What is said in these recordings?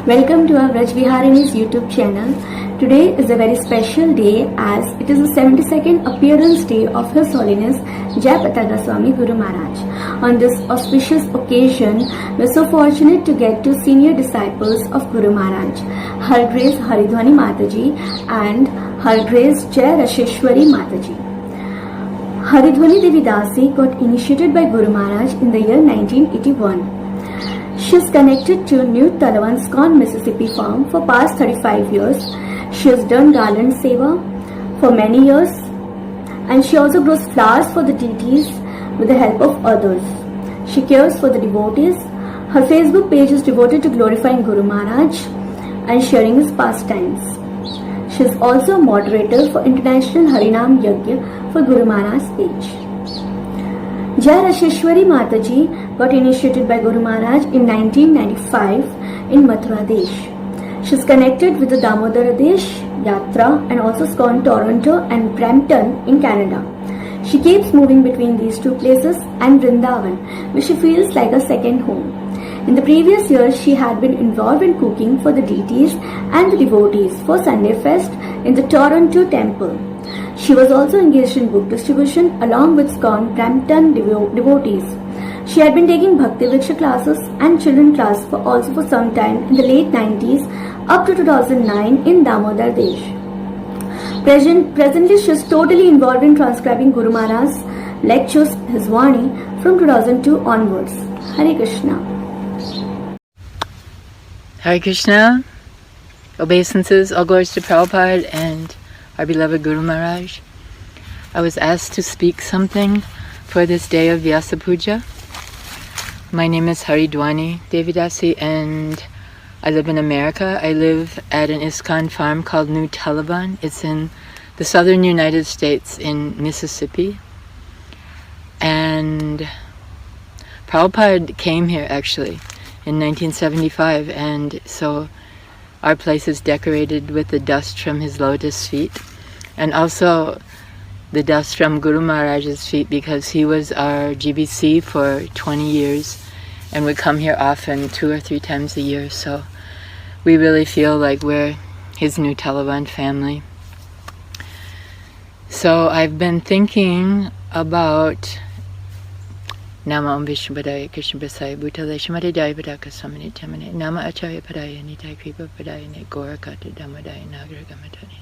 Welcome to our Vrajaviharinis YouTube channel. Today is a very special day as it is the 72nd appearance day of His Holiness Jayapataka Swami Gurumaharaj. On this auspicious occasion, we are so fortunate to get two senior disciples of Guru Maharaj, 𝙃𝙬𝙧𝙞𝙨𝙝𝙬 Mataji and 𝙃𝙬𝙧𝙤𝙬 Mataji. 𝙃𝙬𝙀𝙀 Devi Dasi got initiated by Guru Maharaj in the year 1981. She is connected to New Talawan ISKCON Mississippi farm for past 35 years. She has done garland seva for many years and she also grows flowers for the deities with the help of others. She cares for the devotees. Her Facebook page is devoted to glorifying Guru Maharaj and sharing his pastimes. She is also a moderator for International Harinam Yajna for Guru Maharaj's page. 𝙤𝙧𝙞𝙨𝙝𝙬 Mataji got initiated by Guru Maharaj in 1995 in Mathura Desh. She is connected with the 𝙃𝙬𝙗𝙚𝙀 Yatra and also ISKCON Toronto and Brampton in Canada. She keeps moving between these two places and Vrindavan, which she feels like a second home. In the previous years, she had been involved in cooking for the deities and the devotees for Sunday Fest in the Toronto temple. She was also engaged in book distribution along with ISKCON Brampton devotees. She had been taking Bhakti Vriksha classes and children class for some time in the late 90s up to 2009 in Damodar Desh. Presently, she is totally involved in transcribing Guru Maharaj's lectures, his Vani, from 2002 onwards. Hare Krishna. Hare Krishna. Obeisances, all glories to Prabhupada and our beloved Guru Maharaj. I was asked to speak something for this day of Vyasapuja. My name is 𝙃𝙬𝙀𝙀 Devi Dasi and I live in America. I live at an ISKCON farm called New Talawan. It's in the southern United States in Mississippi. And Prabhupada came here actually in 1975, and so our place is decorated with the dust from his lotus feet and also the dust from Guru Maharaj's feet, because he was our GBC for 20 years and would come here often, 2 or 3 times a year. So we really feel like we're his New Talawan family. So I've been thinking about Nama Om Vishnu Padaya Krishna Prasaya Bhutale Shrimate Jayapataka Samani Tamane Nama Acharya Padaya Nitai Kripa Padaya Ne Gorakata Damadaya Nagaragamatani.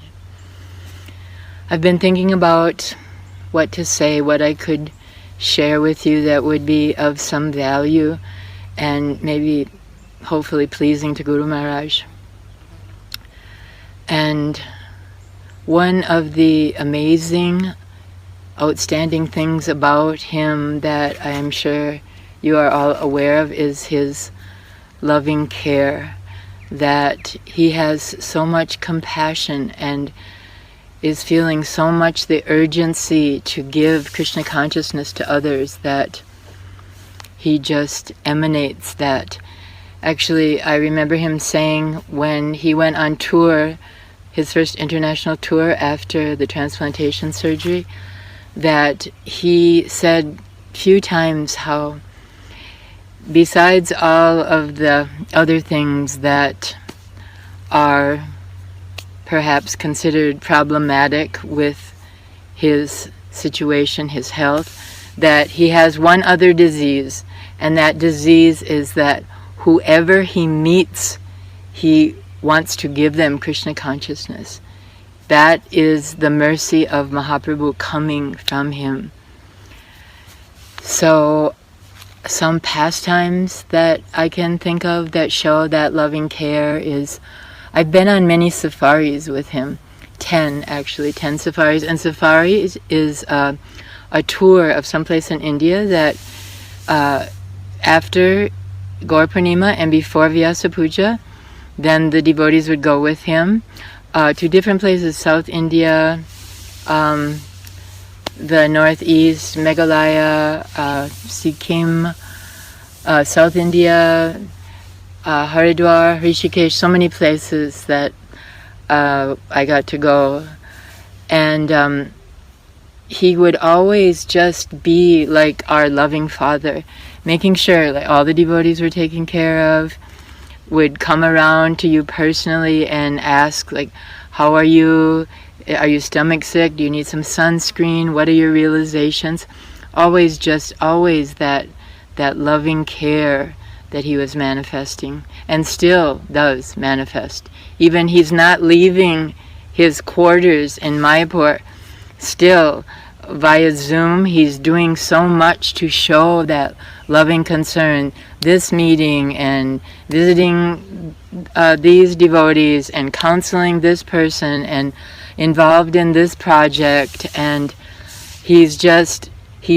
I've been thinking about what to say, what I could share with you that would be of some value and maybe hopefully pleasing to Guru Maharaj. And one of the amazing, outstanding things about him that I am sure you are all aware of is his loving care, that he has so much compassion and is feeling so much the urgency to give Krishna consciousness to others that he just emanates that. Actually, I remember him saying when he went on tour, his first international tour after the transplantation surgery, that he said a few times how besides all of the other things that are perhaps considered problematic with his situation, his health, that he has one other disease, and that disease is that whoever he meets, he wants to give them Krishna consciousness. That is the mercy of Mahaprabhu coming from him. So some pastimes that I can think of that show that loving care is, I've been on many safaris with him, 10 safaris, and safari is a tour of someplace in India that after Gaur Purnima and before Vyasapuja, then the devotees would go with him to different places, South India, the Northeast, Meghalaya, Sikkim, South India, Haridwar, Rishikesh, so many places that I got to go. And he would always just be like our loving father, making sure like all the devotees were taken care of, would come around to you personally and ask like, how are you? Are you stomach sick? Do you need some sunscreen? What are your realizations? Always that loving care that he was manifesting, and still does manifest. Even he's not leaving his quarters in Mayapur, still via Zoom he's doing so much to show that loving concern. This meeting and visiting these devotees and counseling this person and involved in this project, and he's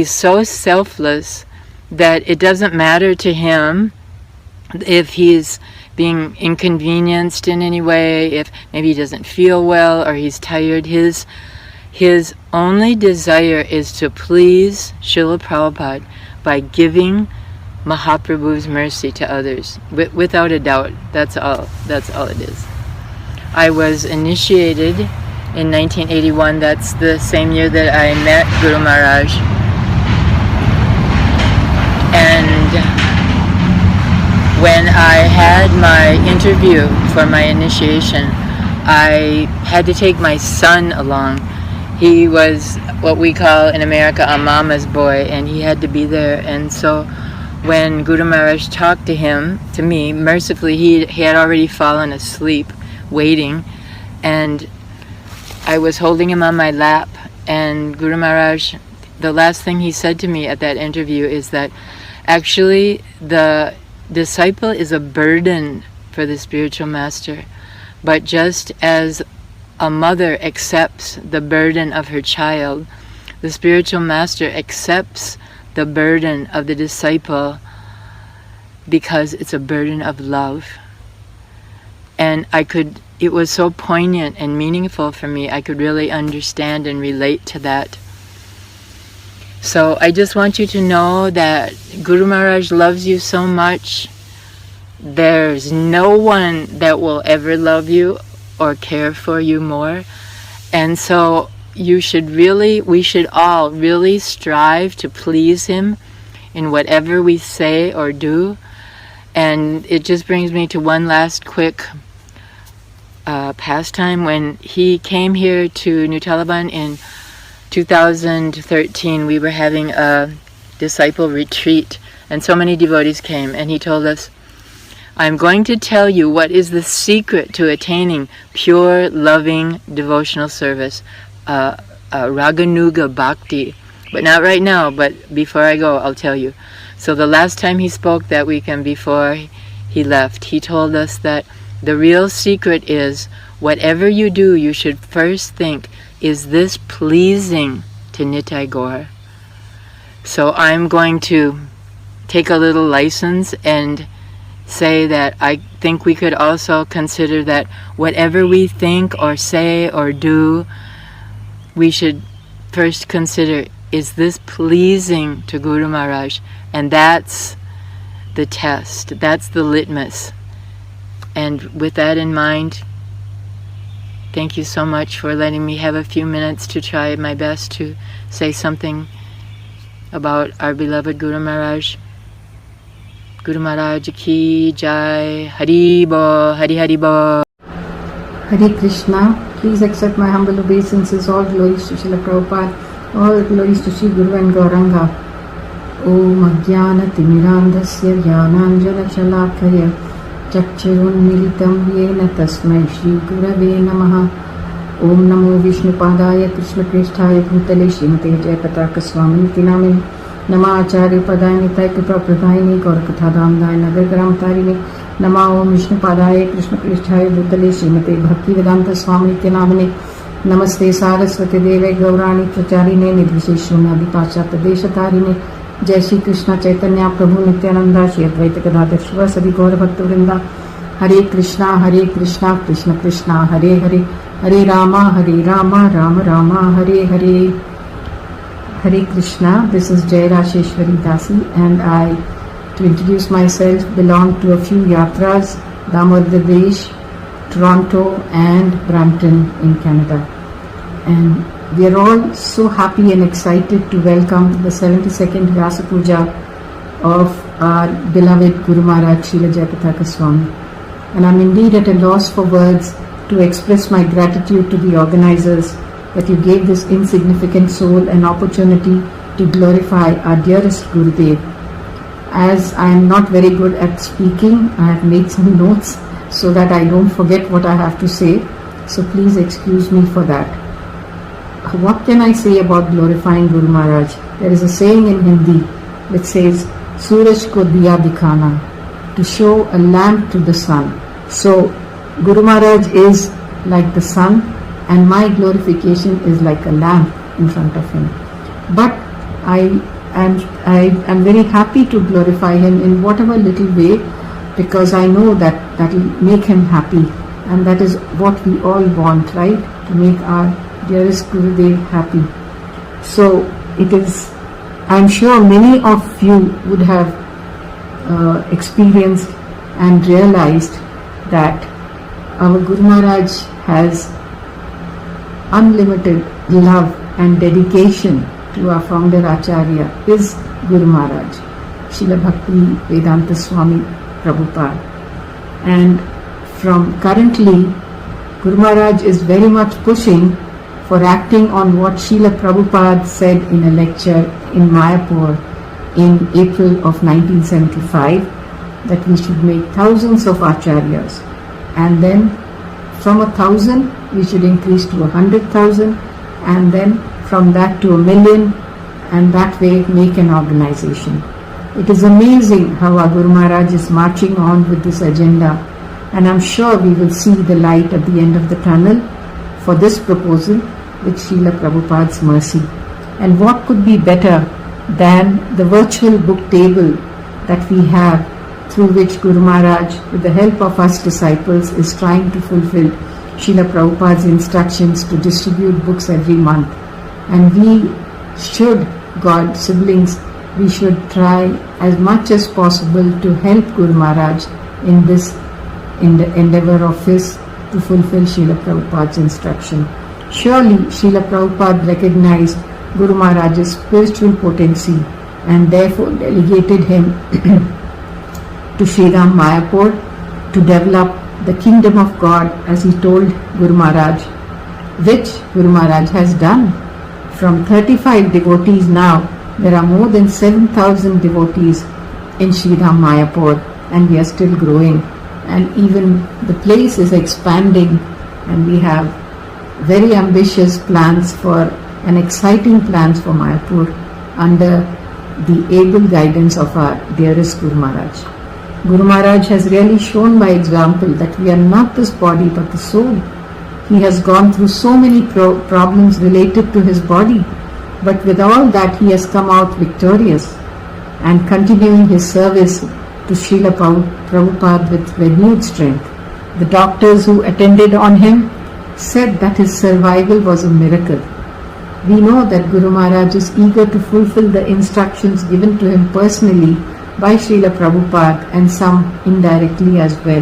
so selfless that it doesn't matter to him if he's being inconvenienced in any way, if maybe he doesn't feel well or he's tired. His only desire is to please Srila Prabhupada by giving Mahaprabhu's mercy to others, without a doubt. That's all it is. I was initiated in 1981. That's the same year that I met Guru Maharaj. And when I had my interview for my initiation, I had to take my son along. He was what we call in America a mama's boy, and he had to be there. And so when Guru Maharaj talked to me, mercifully he had already fallen asleep waiting, and I was holding him on my lap, and Guru Maharaj, the last thing he said to me at that interview is that actually the disciple is a burden for the spiritual master, but just as a mother accepts the burden of her child, the spiritual master accepts the burden of the disciple because it's a burden of love. And it was so poignant and meaningful for me. I could really understand and relate to that. So I just want you to know that Guru Maharaj loves you so much. There's no one that will ever love you or care for you more. And so we should all really strive to please him in whatever we say or do. And it just brings me to one last quick pastime. When he came here to New Taliban in 2013, we were having a disciple retreat, and so many devotees came, and he told us, I'm going to tell you what is the secret to attaining pure, loving, devotional service, Raganuga Bhakti. But not right now, but before I go, I'll tell you. So the last time he spoke that weekend before he left, he told us that the real secret is, whatever you do, you should first think, is this pleasing to Nitai Gaur? So I'm going to take a little license and say that I think we could also consider that whatever we think or say or do, we should first consider, is this pleasing to Guru Maharaj? And that's the test, that's the litmus. And with that in mind, thank you so much for letting me have a few minutes to try my best to say something about our beloved Guru Maharaj. Guru Maharaj ki jai. Hari Bo, Hari Hari Bo. Hare Krishna. Please accept my humble obeisances. All glories to Srila Prabhupada. All glories to Sri Guru and Gauranga. Om Ajnana Timirandasya Jnananjana Shalakaya Chakshurunmilitam Yena Tasmai Shri Gurave Namaha. Om Namo Vishnupadaya Krishna Krishtaya Bhutale Srimate Jayapataka Swami Gurumaharaj. Nama Acharya Padayani Tai Kripa Pradayani Gaurakatha Damdayani Nagargram Tarini. Nama Om Vishnupadaya Krishna Krishtaya Bhutale Srimate Bhaktivedanta Swami Gurumaharaj. Namaste Saraswati Deve Gaurani Pracharine Nidvisheshuna Dipasha Pradesha Tarine. Jai Shri Krishna Chaitanya Prabhu Nityananda Shri Advaita Gadadhar Shiva Sadi Gaura Bhakta Vrinda. Hare Krishna Krishna Krishna Hare Hare Hare Rama Rama Rama Hare Hare. Hare Krishna, this is 𝙤𝙧𝙗𝙧𝙚 and I, to introduce myself, belong to a few yatras, Damodar Pradesh, Toronto and Brampton in Canada. And we are all so happy and excited to welcome the 72nd Vyasapuja of our beloved Guru Maharaj Srila Jayapataka Swami. And I'm indeed at a loss for words to express my gratitude to the organizers that you gave this insignificant soul an opportunity to glorify our dearest Gurudev. As I am not very good at speaking, I have made some notes so that I don't forget what I have to say. So please excuse me for that. What can I say about glorifying Guru Maharaj? There is a saying in Hindi which says, Suraj ko diya dikhana, to show a lamp to the sun. So Guru Maharaj is like the sun and my glorification is like a lamp in front of him. But I am very happy to glorify him in whatever little way, because I know that will make him happy, and that is what we all want, right? To make our dearest Gurudev happy. So it is, I am sure many of you would have experienced and realized that our Guru Maharaj has unlimited love and dedication to our founder Acharya, is Guru Maharaj, Srila Bhakti Vedanta Swami Prabhupada. And from currently, Guru Maharaj is very much pushing for acting on what Srila Prabhupada said in a lecture in Mayapur in April of 1975, that we should make thousands of acharyas, and then from 1,000 we should increase to 100,000, and then from that to 1,000,000, and that way make an organization. It is amazing how our Guru Maharaj is marching on with this agenda, and I'm sure we will see the light at the end of the tunnel for this proposal with Srila Prabhupada's mercy. And what could be better than the virtual book table that we have, through which Guru Maharaj, with the help of us disciples, is trying to fulfill Srila Prabhupada's instructions to distribute books every month. And we should, God, siblings, we should try as much as possible to help Guru Maharaj in this endeavor of his to fulfill Srila Prabhupada's instruction. Surely Srila Prabhupada recognized Guru Maharaj's spiritual potency and therefore delegated him to Sri Ram Mayapur to develop the kingdom of God, as he told Guru Maharaj, which Guru Maharaj has done. From 35 devotees now, there are more than 7,000 devotees in Sri Ram Mayapur, and we are still growing, and even the place is expanding, and we have very ambitious plans and exciting plans for Mayapur under the able guidance of our dearest Guru Maharaj. Guru Maharaj has really shown by example that we are not this body but the soul. He has gone through so many problems related to his body, but with all that he has come out victorious and continuing his service to Srila Prabhupada with renewed strength. The doctors who attended on him said that his survival was a miracle. We know that Guru Maharaj is eager to fulfill the instructions given to him personally by Srila Prabhupada and some indirectly as well.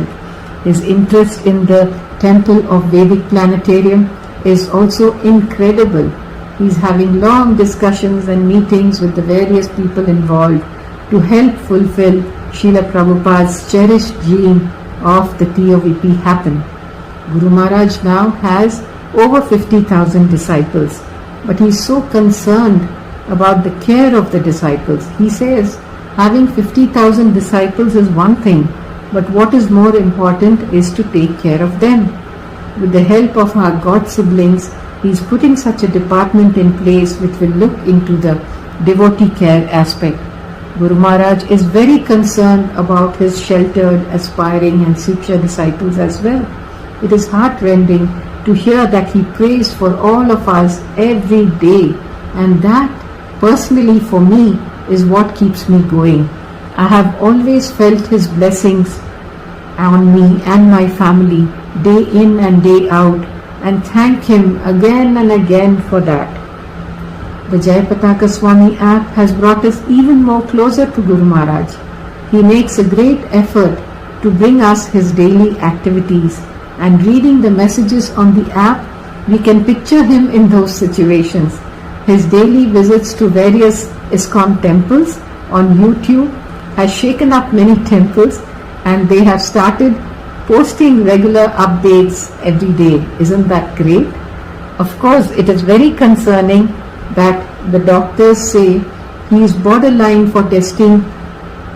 His interest in the temple of Vedic planetarium is also incredible. He is having long discussions and meetings with the various people involved to help fulfill Srila Prabhupada's cherished dream of the TOVP happen. Guru Maharaj now has over 50,000 disciples, but he is so concerned about the care of the disciples. He says, having 50,000 disciples is one thing, but what is more important is to take care of them. With the help of our God siblings, he is putting such a department in place which will look into the devotee care aspect. Guru Maharaj is very concerned about his sheltered, aspiring and Siksha disciples as well. It is heart-rending to hear that he prays for all of us every day, and that personally for me is what keeps me going. I have always felt his blessings on me and my family day in and day out, and thank him again and again for that. The Jayapataka Swami app has brought us even more closer to Guru Maharaj. He makes a great effort to bring us his daily activities, and reading the messages on the app, we can picture him in those situations. His daily visits to various ISKCON temples on YouTube has shaken up many temples, and they have started posting regular updates every day. Isn't that great? Of course, it is very concerning that the doctors say he is borderline for testing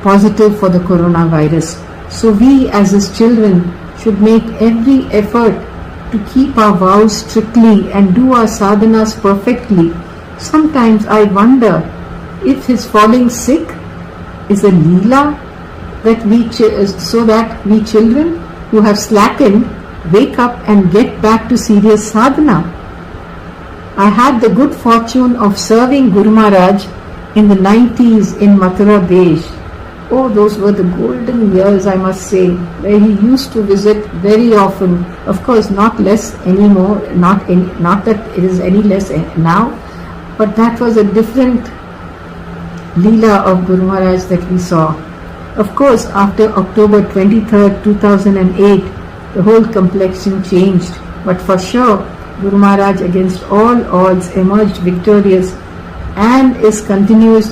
positive for the coronavirus. So we as his children should make every effort to keep our vows strictly and do our sadhanas perfectly. Sometimes I wonder if his falling sick is a leela, that so that we children who have slackened wake up and get back to serious sadhana. I had the good fortune of serving Guru Maharaj in the 90s in Mathura Desh. Oh, those were the golden years, I must say, where he used to visit very often. Of course, not less anymore, not that it is any less now, but that was a different Leela of Guru Maharaj that we saw. Of course, after October 23rd, 2008, the whole complexion changed, but for sure, Guru Maharaj against all odds emerged victorious and is continuing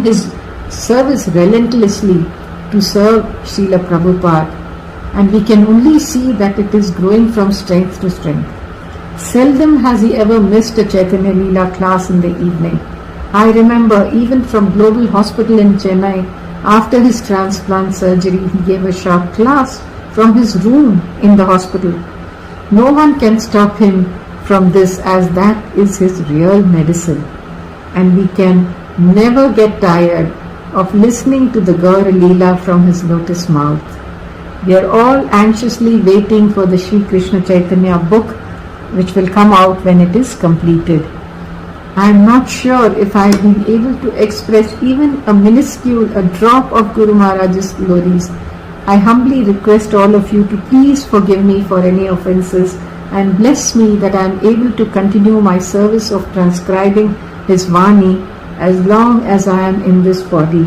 his service relentlessly to serve Srila Prabhupada, and we can only see that it is growing from strength to strength. Seldom has he ever missed a Chaitanya Leela class in the evening. I remember even from Global Hospital in Chennai, after his transplant surgery, he gave a short class from his room in the hospital. No one can stop him from this, as that is his real medicine, and we can never get tired of listening to the Gaura Leela from his lotus mouth. We are all anxiously waiting for the Sri Krishna Chaitanya book, which will come out when it is completed. I am not sure if I have been able to express even a drop of Guru Maharaj's glories. I humbly request all of you to please forgive me for any offences and bless me that I am able to continue my service of transcribing his Vani as long as I am in this body.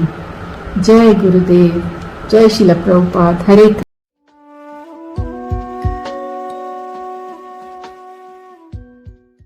Jai Gurudev, Jai Srila Prabhupada, Hare